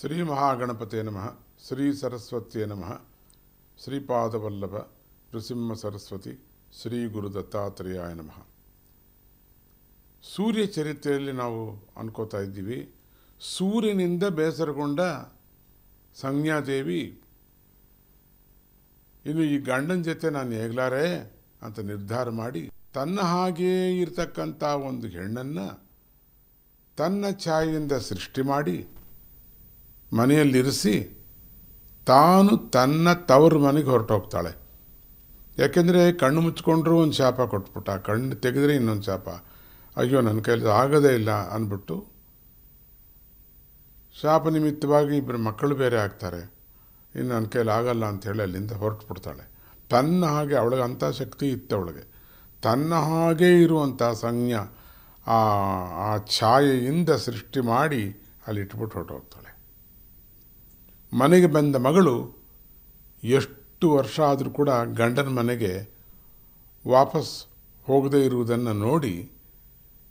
ಶ್ರೀ ಮಹಾಗಣಪತೆ ನಮಃ. ಶ್ರೀ ಸರಸ್ವತಿಯೇ ನಮಃ. ಶ್ರೀಪಾದವಲ್ಲಭ ನೃಸಿಂಹ ಸರಸ್ವತಿ ಶ್ರೀ ಗುರು ದತ್ತಾತ್ರೇಯಾಯ ನಮಃ. ಸೂರ್ಯ ಚರಿತ್ರೆಯಲ್ಲಿ ನಾವು ಅನ್ಕೋತಾ ಇದ್ದೀವಿ, ಸೂರ್ಯನಿಂದ ಬೇಸರಗೊಂಡ ಸಂಜ್ಞಾದೇವಿ ಇನ್ನು ಈ ಗಂಡನ ಜೊತೆ ನಾನು ಹೇಗ್ಲಾರೆ ಅಂತ ನಿರ್ಧಾರ ಮಾಡಿ ತನ್ನ ಹಾಗೆಯೇ ಇರತಕ್ಕಂಥ ಒಂದು ಹೆಣ್ಣನ್ನು ತನ್ನ ಛಾಯೆಯಿಂದ ಸೃಷ್ಟಿ ಮಾಡಿ ಮನೆಯಲ್ಲಿರಿಸಿ ತಾನು ತನ್ನ ತವರು ಮನೆಗೆ ಹೊರಟೋಗ್ತಾಳೆ. ಯಾಕೆಂದರೆ ಕಣ್ಣು ಮುಚ್ಕೊಂಡ್ರೂ ಒಂದು ಶಾಪ ಕೊಟ್ಬಿಟ್ಟ, ಕಣ್ಣು ತೆಗೆದ್ರೆ ಇನ್ನೊಂದು ಶಾಪ. ಅಯ್ಯೋ ನನ್ನ ಕೈಲಿ ಆಗೋದೇ ಇಲ್ಲ ಅಂದ್ಬಿಟ್ಟು ಶಾಪ ನಿಮಿತ್ತವಾಗಿ ಇಬ್ಬರು ಮಕ್ಕಳು ಬೇರೆ ಆಗ್ತಾರೆ. ಇನ್ನು ನನ್ನ ಕೈಲಿ ಆಗಲ್ಲ ಅಂಥೇಳಿ ಅಲ್ಲಿಂದ ಹೊರಟುಬಿಡ್ತಾಳೆ. ತನ್ನ ಹಾಗೆ ಅವಳಿಗೆ ಅಂಥ ಶಕ್ತಿ ಇತ್ತು ಅವಳಿಗೆ. ತನ್ನ ಹಾಗೇ ಇರುವಂಥ ಸಂಜ್ಞಾ ಆ ಛಾಯೆಯಿಂದ ಸೃಷ್ಟಿ ಮಾಡಿ ಅಲ್ಲಿ ಇಟ್ಬಿಟ್ಟು ಹೊರಟೋಗ್ತಾಳೆ. ಮನೆಗೆ ಬಂದ ಮಗಳು ಎಷ್ಟು ವರ್ಷ ಆದರೂ ಕೂಡ ಗಂಡನ ಮನೆಗೆ ವಾಪಸ್ ಹೋಗದೇ ಇರುವುದನ್ನು ನೋಡಿ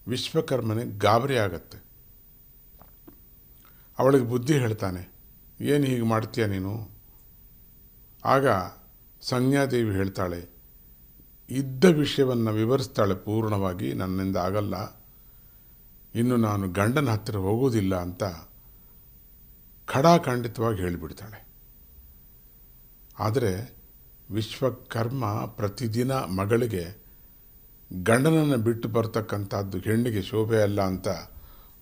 ವಿಶ್ವಕರ್ಮನಿಗೆ ಗಾಬರಿ ಆಗತ್ತೆ. ಅವಳಿಗೆ ಬುದ್ಧಿ ಹೇಳ್ತಾನೆ, ಏನು ಹೀಗೆ ಮಾಡ್ತೀಯ ನೀನು? ಆಗ ಸಂಜ್ಞಾದೇವಿ ಹೇಳ್ತಾಳೆ, ಇದ್ದ ವಿಷಯವನ್ನು ವಿವರಿಸ್ತಾಳೆ ಪೂರ್ಣವಾಗಿ. ನನ್ನಿಂದ ಆಗಲ್ಲ, ಇನ್ನು ನಾನು ಗಂಡನ ಹತ್ತಿರ ಹೋಗೋದಿಲ್ಲ ಅಂತ ಖಡಾಖಂಡಿತವಾಗಿ ಹೇಳಿಬಿಡ್ತಾಳೆ. ಆದರೆ ವಿಶ್ವಕರ್ಮ ಪ್ರತಿದಿನ ಮಗಳಿಗೆ ಗಂಡನನ್ನು ಬಿಟ್ಟು ಬರ್ತಕ್ಕಂಥದ್ದು ಹೆಣ್ಣಿಗೆ ಶೋಭೆ ಅಲ್ಲ ಅಂತ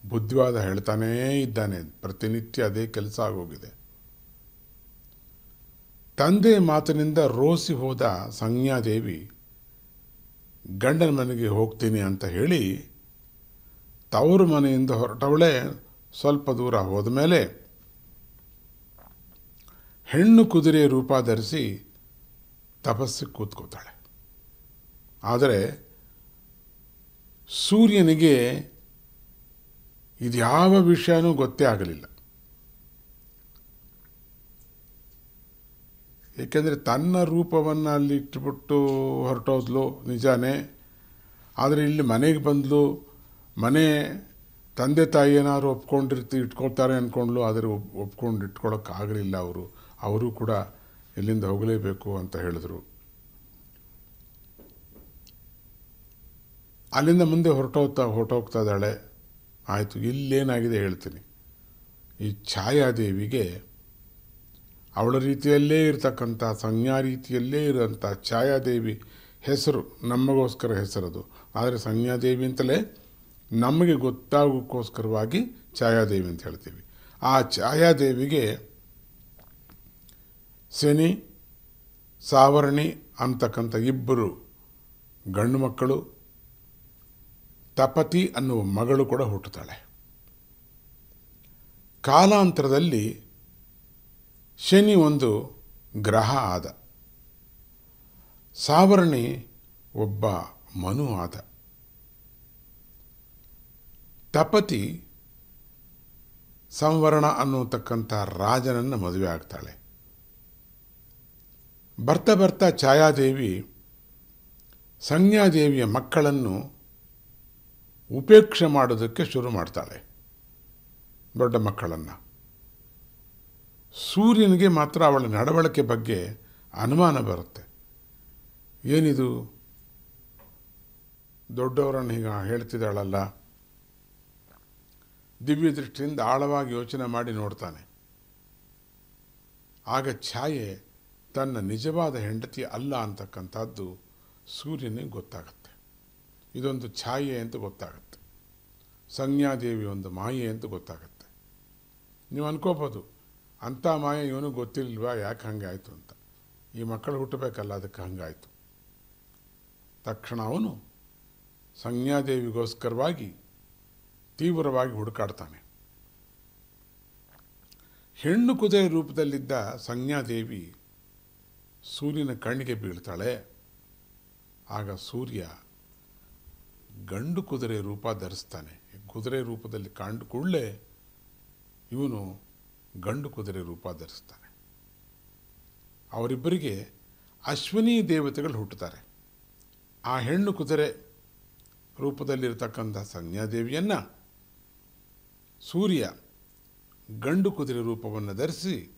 ಬುದ್ಧಿವಾದ ಹೇಳ್ತಾನೇ ಇದ್ದಾನೆ. ಪ್ರತಿನಿತ್ಯ ಅದೇ ಕೆಲಸ ಆಗೋಗಿದೆ. ತಂದೆ ಮಾತಿನಿಂದ ರೋಸಿ ಹೋದ ಸಂಜ್ಞಾದೇವಿ ಗಂಡನ ಮನೆಗೆ ಹೋಗ್ತೀನಿ ಅಂತ ಹೇಳಿ ತವರು ಮನೆಯಿಂದ ಹೊರಟವಳೆ. ಸ್ವಲ್ಪ ದೂರ ಹೋದ ಮೇಲೆ ಹೆಣ್ಣು ಕುದುರೆ ರೂಪ ಧರಿಸಿ ತಪಸ್ಸಿಗೆ ಕೂತ್ಕೋತಾಳೆ. ಆದರೆ ಸೂರ್ಯನಿಗೆ ಇದ್ಯಾವ ವಿಷಯನೂ ಗೊತ್ತೇ ಆಗಲಿಲ್ಲ. ಏಕೆಂದರೆ ತನ್ನ ರೂಪವನ್ನು ಅಲ್ಲಿ ಇಟ್ಟುಬಿಟ್ಟು ಹೊರಟೋದ್ಲು ನಿಜಾನೇ. ಆದರೆ ಇಲ್ಲಿ ಮನೆಗೆ ಬಂದಳು. ಮನೆ ತಂದೆ ತಾಯಿ ಏನಾದ್ರು ಇಟ್ಕೊಳ್ತಾರೆ ಅಂದ್ಕೊಂಡ್ಲು. ಆದರೆ ಒಪ್ಕೊಂಡು ಇಟ್ಕೊಳ್ಳೋಕ್ಕಾಗಲಿಲ್ಲ. ಅವರು ಕೂಡ ಇಲ್ಲಿಂದ ಹೋಗಲೇಬೇಕು ಅಂತ ಹೇಳಿದ್ರು. ಅಲ್ಲಿಂದ ಮುಂದೆ ಹೊರಟೋಗ್ತಾ ಇದ್ದಾಳೆ. ಆಯಿತು, ಇಲ್ಲೇನಾಗಿದೆ ಹೇಳ್ತೀನಿ. ಈ ಛಾಯಾದೇವಿಗೆ ಅವಳ ರೀತಿಯಲ್ಲೇ ಇರತಕ್ಕಂಥ ಸಂಜ್ಞಾ ರೀತಿಯಲ್ಲೇ ಇರೋಂಥ ಛಾಯಾದೇವಿ ಹೆಸರು ನಮಗೋಸ್ಕರ ಹೆಸರದು. ಆದರೆ ಸಂಜ್ಞಾದೇವಿ ಅಂತಲೇ ನಮಗೆ ಗೊತ್ತಾಗೋಕ್ಕೋಸ್ಕರವಾಗಿ ಛಾಯಾದೇವಿ ಅಂತ ಹೇಳ್ತೀವಿ. ಆ ಛಾಯಾದೇವಿಗೆ ಶನಿ ಸಾವರ್ಣಿ ಅಂತಕ್ಕಂಥ ಇಬ್ಬರು ಗಂಡು ಮಕ್ಕಳು, ತಪತಿ ಅನ್ನುವ ಮಗಳು ಕೂಡ ಹುಟ್ಟುತ್ತಾಳೆ. ಕಾಲಾಂತರದಲ್ಲಿ ಶನಿ ಒಂದು ಗ್ರಹ ಆದ, ಸಾವರ್ಣಿ ಒಬ್ಬ ಮನು ಆದ. ತಪತಿ ಸಂವರ್ಣ ಅನ್ನುತಕ್ಕಂಥ ರಾಜನನ್ನು ಮದುವೆ ಆಗ್ತಾಳೆ. ಬರ್ತಾ ಬರ್ತಾ ಛಾಯಾದೇವಿ ಸಂಜ್ಞಾದೇವಿಯ ಮಕ್ಕಳನ್ನು ಉಪೇಕ್ಷೆ ಮಾಡೋದಕ್ಕೆ ಶುರು ಮಾಡ್ತಾಳೆ, ದೊಡ್ಡ ಮಕ್ಕಳನ್ನು. ಸೂರ್ಯನಿಗೆ ಮಾತ್ರ ಅವಳ ನಡವಳಿಕೆ ಬಗ್ಗೆ ಅನುಮಾನ ಬರುತ್ತೆ. ಏನಿದು ದೊಡ್ಡವರನ್ನು ಹೀಗೆ ಹೇಳ್ತಿದ್ದಾಳಲ್ಲ? ದಿವ್ಯ ದೃಷ್ಟಿಯಿಂದ ಆಳವಾಗಿ ಯೋಚನೆ ಮಾಡಿ ನೋಡ್ತಾನೆ. ಆಗ ಛಾಯೆ ತನ್ನ ನಿಜವಾದ ಹೆಂಡತಿ ಅಲ್ಲ ಅಂತಕ್ಕಂಥದ್ದು ಸೂರ್ಯನಿಗೆ ಗೊತ್ತಾಗುತ್ತೆ. ಇದೊಂದು ಛಾಯೆ ಅಂತ ಗೊತ್ತಾಗುತ್ತೆ. ಸಂಜ್ಞಾದೇವಿ ಒಂದು ಮಾಯೆ ಅಂತ ಗೊತ್ತಾಗುತ್ತೆ. ನೀವು ಅನ್ಕೋಬೋದು, ಅಂಥ ಮಾಯೆ ಇವನು ಗೊತ್ತಿಲ್ವಾ, ಯಾಕೆ ಹಂಗೆ ಆಯಿತು ಅಂತ. ಈ ಮಕ್ಕಳು ಹುಟ್ಟಬೇಕಲ್ಲ, ಅದಕ್ಕೆ ಹಂಗಾಯಿತು. ತಕ್ಷಣ ಅವನು ಸಂಜ್ಞಾದೇವಿಗೋಸ್ಕರವಾಗಿ ತೀವ್ರವಾಗಿ ಹುಡುಕಾಡ್ತಾನೆ. ಹೆಣ್ಣು ಕುದುರೆ ರೂಪದಲ್ಲಿದ್ದ ಸಂಜ್ಞಾದೇವಿ ಸೂರ್ಯನ ಕಣ್ಣಿಗೆ ಬೀಳ್ತಾಳೆ. ಆಗ ಸೂರ್ಯ ಗಂಡು ಕುದುರೆ ರೂಪ ಧರಿಸ್ತಾನೆ. ಕುದುರೆ ರೂಪದಲ್ಲಿ ಕಂಡು ಕೂಡಲೇ ಇವನು ಗಂಡು ಕುದುರೆ ರೂಪ ಧರಿಸ್ತಾನೆ. ಅವರಿಬ್ಬರಿಗೆ ಅಶ್ವಿನಿ ದೇವತೆಗಳು ಹುಟ್ಟುತ್ತಾರೆ. ಆ ಹೆಣ್ಣು ಕುದುರೆ ರೂಪದಲ್ಲಿರತಕ್ಕಂಥ ಸಂಜ್ಞಾದೇವಿಯನ್ನು ಸೂರ್ಯ ಗಂಡು ಕುದುರೆ ರೂಪವನ್ನು ಧರಿಸಿ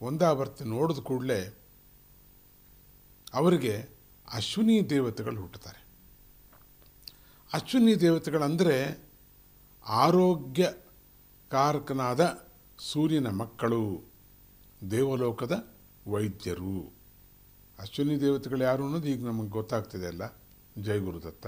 ಒಂದಾವರ್ತಿ ನೋಡಿದ ಕೂಡಲೇ ಅವರಿಗೆ ಅಶ್ವಿನಿ ದೇವತೆಗಳು ಹುಟ್ಟುತ್ತಾರೆ. ಅಶ್ವಿನಿ ದೇವತೆಗಳಂದರೆ ಆರೋಗ್ಯಕಾರಕನಾದ ಸೂರ್ಯನ ಮಕ್ಕಳು, ದೇವಲೋಕದ ವೈದ್ಯರು. ಅಶ್ವಿನಿ ದೇವತೆಗಳು ಯಾರು ಅನ್ನೋದು ಈಗ ನಮಗೆ ಗೊತ್ತಾಗ್ತಿದೆ ಅಲ್ಲ, ಜೈ ಗುರುದತ್ತ.